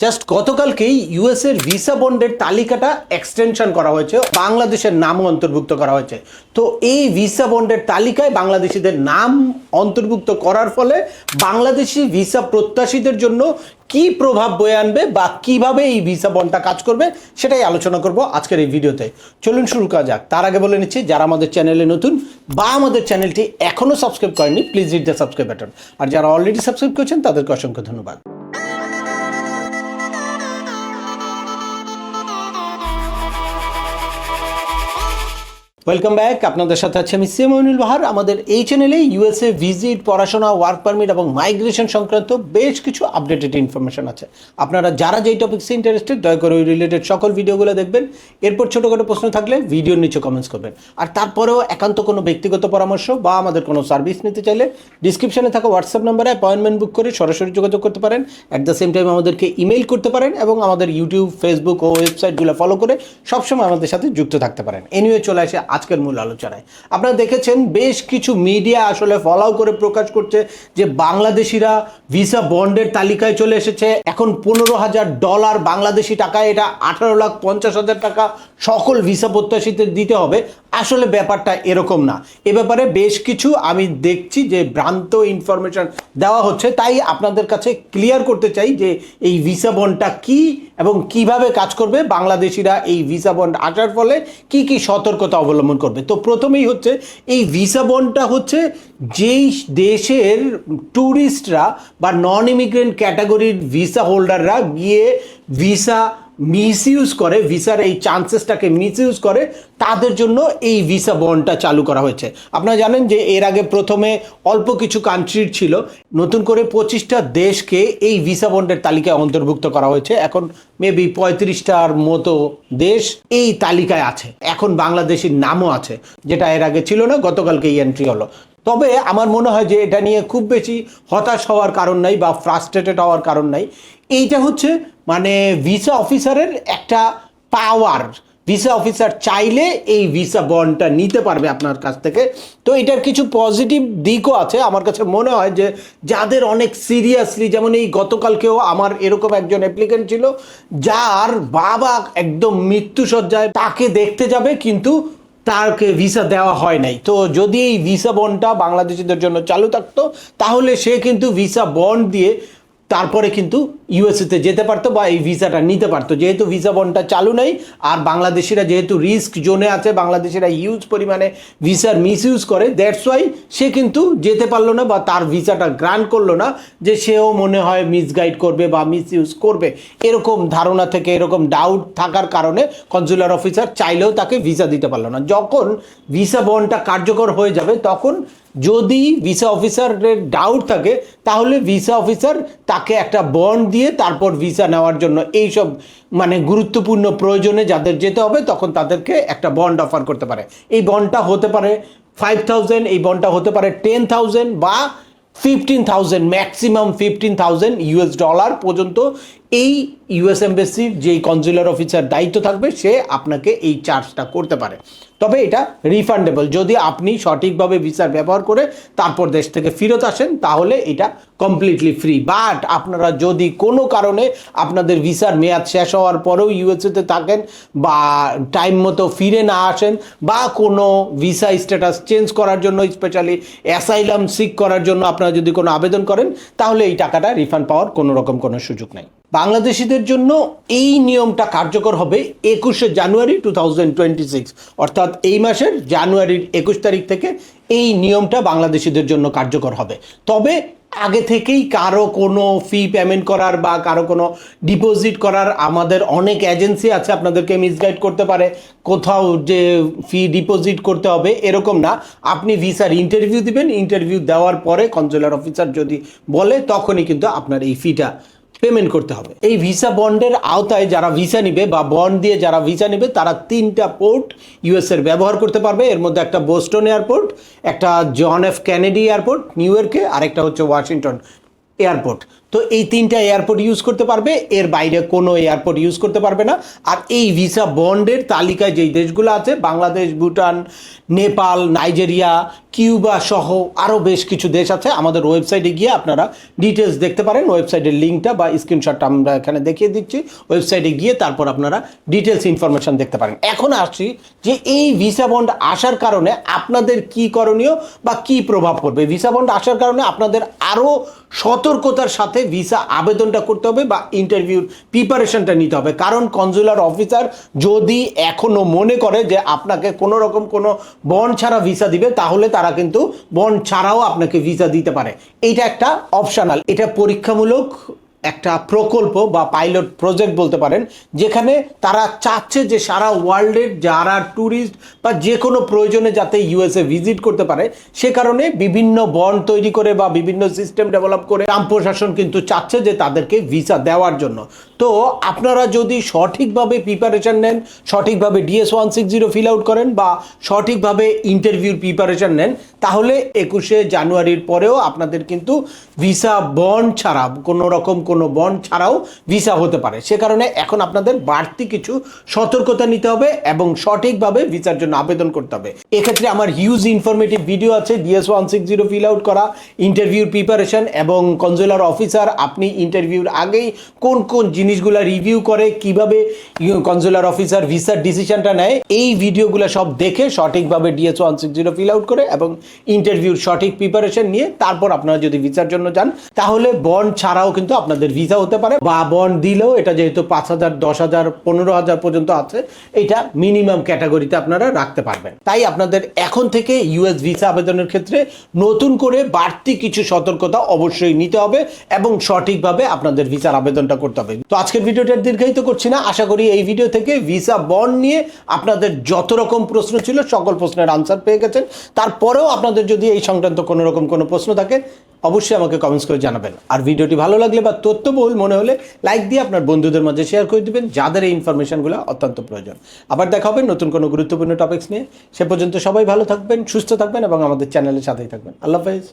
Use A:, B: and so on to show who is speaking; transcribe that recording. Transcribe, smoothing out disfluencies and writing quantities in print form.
A: Just গতকালকেই US এর visa বন্ডের তালিকাটা এক্সটেনশন করা হয়েছে, বাংলাদেশের নামও অন্তর্ভুক্ত করা হয়েছে। তো এই ভিসা বন্ডের তালিকায় বাংলাদেশিদের নাম অন্তর্ভুক্ত করার ফলে বাংলাদেশি ভিসা প্রত্যাশীদের জন্য কি প্রভাব বয়ে আনবে বা কিভাবে এই ভিসা বন্ডটা কাজ করবে সেটাই আলোচনা করব আজকের এই ভিডিওতে। চলুন শুরু করা যাক। তার আগে বলে নিচ্ছি, যারা আমাদের চ্যানেলে নতুন বা আমাদের চ্যানেলটি এখনও সাবস্ক্রাইব করেনি, please hit the subscribe button. আর যারা অলরেডি সাবস্ক্রাইব করেছেন তাদেরকে অসংখ্য ধন্যবাদ। Welcome back. আপনাদের সাথে আছে আমি সিমনুল বাহার। আমাদের এই চ্যানেলে ইউএসএ ভিজিট, পড়াশোনা, ওয়ার্ক পারমিট এবং মাইগ্রেশন সংক্রান্ত বেশ কিছু আপডেটেড ইনফরমেশন আছে। আপনারা যারা যেই টপিক্সে ইন্টারেস্টেড দয়া করে ওই রিলেটেড সকল ভিডিওগুলো দেখবেন। এরপর ছোটোখাটো প্রশ্ন থাকলে ভিডিওর নিচে কমেন্টস করবেন। আর তারপরেও একান্ত কোনো ব্যক্তিগত পরামর্শ বা আমাদের কোনো সার্ভিস নিতে চাইলে ডিসক্রিপশনে থাকা হোয়াটসঅ্যাপ নাম্বারে অ্যাপয়েন্টমেন্ট বুক করে সরাসরি যোগাযোগ করতে পারেন। অ্যাট দ্য সেম টাইম আমাদেরকে ইমেল করতে পারেন এবং আমাদের ইউটিউব, ফেসবুক ও ওয়েবসাইটগুলো ফলো করে সবসময় আমাদের সাথে যুক্ত থাকতে পারেন। এনিওয়ে, চলে আসে আজকের মূল আলোচনায়। আপনারা দেখেছেন বেশ কিছু মিডিয়া আসলে ফলো করে প্রকাশ করছে যে বাংলাদেশিরা ভিসা বন্ডের তালিকায় চলে এসেছে। এখন $15,000 বাংলাদেশি টাকায়, এটা 18,50,000 টাকা সকল ভিসা প্রত্যাশীদের দিতে হবে। আসলে ব্যাপারটা এরকম না। এ ব্যাপারে বেশ কিছু আমি দেখছি যে ভ্রান্ত ইনফরমেশন দেওয়া হচ্ছে। তাই আপনাদের কাছে ক্লিয়ার করতে চাই যে এই ভিসা বন্ডটা কি এবং কিভাবে কাজ করবে, বাংলাদেশিরা এই ভিসা বন্ড আসার ফলে কি কি সতর্কতা অবলম্বন করবে। তো প্রথমেই হচ্ছে এই ভিসা বন্ডটা হচ্ছে যেই দেশের ট্যুরিস্টরা বা নন ইমিগ্রেন্ট ক্যাটাগরির ভিসা হোল্ডাররা গিয়ে ভিসা মিসইউজ করে, ভিসার এই চান্সেসটাকে মিসইউজ করে, তাদের জন্য এই ভিসা বন্ডটা চালু করা হয়েছে। আপনারা জানেন যে এর আগে প্রথমে অল্প কিছু কান্ট্রির ছিল, নতুন করে 25টা দেশকে এই ভিসা বন্ডের তালিকায় অন্তর্ভুক্ত করা হয়েছে। এখন মেবি 35টার মতো দেশ এই তালিকায় আছে। এখন বাংলাদেশের নামও আছে, যেটা এর আগে ছিল না। গতকালকে এই এন্ট্রি হলো। তবে আমার মনে হয় যে এটা নিয়ে খুব বেশি হতাশ হওয়ার কারণ নাই বা ফ্রাস্ট্রেটেড হওয়ার কারণ নাই। এইটা হচ্ছে মানে ভিসা অফিসারের একটা পাওয়ার। ভিসা অফিসার চাইলে এই ভিসা বন্ডটা নিতে পারবে আপনার কাছ থেকে। তো এটার কিছু পজিটিভ দিকও আছে। আমার কাছে মনে হয় যে যাদের অনেক সিরিয়াসলি, যেমন এই গতকালকেও আমার এরকম একজন অ্যাপ্লিকেন্ট ছিল যার বাবা একদম মৃত্যুসজ্জায়, তাকে দেখতে যাবে কিন্তু তাকে ভিসা দেওয়া হয় নাই। তো যদি এই ভিসা বন্ডটা বাংলাদেশিদের জন্য চালু থাকতো তাহলে সে কিন্তু ভিসা বন্ড দিয়ে তারপরে কিন্তু ইউএসএতে যেতে পারতো বা এই ভিসাটা নিতে পারতো। যেহেতু ভিসা বন্ডটা চালু নেই আর বাংলাদেশিরা যেহেতু রিস্ক জোনে আছে, বাংলাদেশিরা হিউজ পরিমাণে ভিসার মিসইউজ করে, দ্যাটস ওয়াই সে কিন্তু যেতে পারলো না বা তার ভিসাটা গ্রান্ট করলো না, যে সেও মনে হয় মিসগাইড করবে বা মিসইউজ করবে। এরকম ধারণা থেকে, এরকম ডাউট থাকার কারণে কনসুলার অফিসার চাইলেও তাকে ভিসা দিতে পারলো না। যখন ভিসা বন্ডটা কার্যকর হয়ে যাবে তখন যদি ভিসা অফিসারের ডাউট থাকে তাহলে ভিসা অফিসার তাকে একটা বন্ড দিয়ে তারপর ভিসা নেওয়ার জন্য এইসব মানে গুরুত্বপূর্ণ প্রয়োজনে যাদের যেতে হবে তখন তাদেরকে একটা বন্ড অফার করতে পারে। এই বন্ডটা হতে পারে 5,000, এই বন্ডটা হতে পারে 10,000 বা 15,000, ম্যাক্সিমাম $15,000 পর্যন্ত। এই ইউএস এমবাসির যেই কনসুলার অফিসার দায়িত্ব থাকবে সে আপনাকে এই চার্জটা করতে পারে। তবে এটা রিফান্ডেবল। যদি আপনি সঠিকভাবে ভিসার ব্যবহার করে তারপর দেশ থেকে ফেরত আসেন তাহলে এটা কমপ্লিটলি ফ্রি। বাট আপনারা যদি কোনো কারণে আপনাদের ভিসার মেয়াদ শেষ হওয়ার পরেও ইউএসএতে থাকেন বা টাইম মতো ফিরে না আসেন বা কোনো ভিসা স্ট্যাটাস চেঞ্জ করার জন্য, স্পেশালি অ্যাসাইলাম সিক করার জন্য আপনারা যদি কোনো আবেদন করেন তাহলে এই টাকাটা রিফান্ড পাওয়ার কোনো রকম কোনো সুযোগ নেই। বাংলাদেশিদের জন্য এই নিয়মটা কার্যকর হবে 21শে জানুয়ারি 2026, অর্থাৎ এই মাসের জানুয়ারির 21 তারিখ থেকে এই নিয়মটা বাংলাদেশিদের জন্য কার্যকর হবে। তবে আগে থেকেই কারো কোনো ফি পেমেন্ট করার বা কারো কোনো ডিপোজিট করার, আমাদের অনেক এজেন্সি আছে আপনাদেরকে মিসগাইড করতে পারে কোথাও যে ফি ডিপোজিট করতে হবে, এরকম না। আপনি ভিসার ইন্টারভিউ দিবেন, ইন্টারভিউ দেওয়ার পরে কনসুলার অফিসার যদি বলে তখনই কিন্তু আপনার এই ফিটা পেমেন্ট করতে হবে। এই ভিসা বন্ডের আওতায় যারা ভিসা নিবে বা বন্ড দিয়ে যারা ভিসা নিবে তারা 3টা পোর্ট ইউএসএর ব্যবহার করতে পারবে। এর মধ্যে একটা বোস্টন এয়ারপোর্ট, একটা John F Kennedy airport New ইয়র্কে, আর একটা হচ্ছে ওয়াশিংটন এয়ারপোর্ট। তো এই 3টা এয়ারপোর্ট ইউজ করতে পারবে, এর বাইরে কোনো এয়ারপোর্ট ইউজ করতে পারবে না। আর এই ভিসা বন্ডের তালিকায় যেই দেশগুলো আছে, বাংলাদেশ, ভুটান, নেপাল, নাইজেরিয়া, কিউবা সহ আরও বেশ কিছু দেশ আছে। আমাদের ওয়েবসাইটে গিয়ে আপনারা ডিটেলস দেখতে পারেন। ওয়েবসাইটের লিঙ্কটা বা স্ক্রিনশটটা আমরা এখানে দেখিয়ে দিচ্ছি। ওয়েবসাইটে গিয়ে তারপর আপনারা ডিটেলস ইনফরমেশন দেখতে পারেন। এখন আসছি যে এই ভিসা বন্ড আসার কারণে আপনাদের কি করণীয় বা কি প্রভাব পড়বে। ভিসা বন্ড আসার কারণে আপনাদের আরও সতর্কতার সাথে ভিসা আবেদনটা করতে হবে বা ইন্টারভিউর প্রিপারেশনটা নিতে হবে। কারণ কনজুলার অফিসার যদি এখনও মনে করে যে আপনাকে কোনো রকম কোনো বন্ড ছাড়া ভিসা দিবে, তাহলে তারা কিন্তু বন্ড ছাড়াও আপনাকে ভিসা দিতে পারে। এইটা একটা অপশনাল, এটা পরীক্ষামূলক একটা প্রকল্প বা পাইলট প্রজেক্ট বলতে পারেন, যেখানে তারা চাচ্ছে যে সারা ওয়ার্ল্ডের যারা ট্যুরিস্ট বা যে কোনো প্রয়োজনে যাতে ইউএসএ ভিজিট করতে পারে, সে কারণে বিভিন্ন বন্ড তৈরি করে বা বিভিন্ন সিস্টেম ডেভেলপ করে ট্রাম্প প্রশাসন কিন্তু চাচ্ছে যে তাদেরকে ভিসা দেওয়ার জন্য। তো আপনারা যদি সঠিকভাবে প্রিপারেশন নেন, সঠিকভাবে DS-160 ফিল আউট করেন বা সঠিকভাবে ইন্টারভিউর প্রিপারেশন নেন, তাহলে 21শে জানুয়ারির পরেও আপনাদের কিন্তু ভিসা বন্ড ছাড়া, কোনো রকম কোনো বন্ড ছাড়াও ভিসা হতে পারে। সে কারণে এখন আপনাদের বাড়তি কিছু সতর্কতা নিতে হবে এবং সঠিকভাবে ভিসার জন্য আবেদন করতে হবে। এক্ষেত্রে আমার হিউজ ইনফরমেটিভ ভিডিও আছে, DS-160 ফিল আউট করা, ইন্টারভিউর প্রিপারেশন এবং কনজুলার অফিসার আপনি ইন্টারভিউর আগেই কোন কোন জিনিসগুলো রিভিউ করে, কিভাবে কনজুলার অফিসার ভিসার ডিসিশনটা নেয়, এই ভিডিওগুলো সব দেখে সঠিকভাবে DS-160 ফিল আউট করে এবং ইন্টারভিউর সঠিক প্রিপারেশন নিয়ে তারপর আপনারা যদি ভিসার জন্য যান, তাহলে বন্ড ছাড়াও কিন্তু আপনাদের ভিসা হতে পারে। বা বন্ড দিলেও এটা যেহেতু 5,000, 10,000, 15,000 পর্যন্ত আছে, এটা মিনিমাম ক্যাটাগরিতে আপনারা রাখতে পারবেন। তাই আপনাদের এখন থেকে ইউএস ভিসা আবেদনের ক্ষেত্রে নতুন করে বাড়তি কিছু সতর্কতা অবশ্যই নিতে হবে এবং সঠিকভাবে আপনাদের ভিসার আবেদনটা করতে হবে। তো আজকের ভিডিওটা দীর্ঘায়িত করছি না, আশা করি এই ভিডিও থেকে ভিসা বন্ড নিয়ে আপনাদের যত রকম প্রশ্ন ছিল সকল প্রশ্নের আনসার পেয়ে গেছেন। তারপরেও আপনাদের যদি এই সংক্রান্ত কোনো রকম কোনো প্রশ্ন থাকে, অবশ্যই আমাকে কমেন্টস করে জানাবেন। আর ভিডিওটি ভালো লাগলে বা তথ্যবহুল মনে হলে লাইক দিয়ে আপনার বন্ধুদের মাঝে শেয়ার করে দিবেন, যাদের এই ইনফরমেশনগুলো অত্যন্ত প্রয়োজন। আবার দেখা হবে নতুন কোনো গুরুত্বপূর্ণ টপিকস নিয়ে। সে পর্যন্ত সবাই ভালো থাকবেন, সুস্থ থাকবেন এবং আমাদের চ্যানেলের সাথেই থাকবেন। আল্লাহ হাফেজ।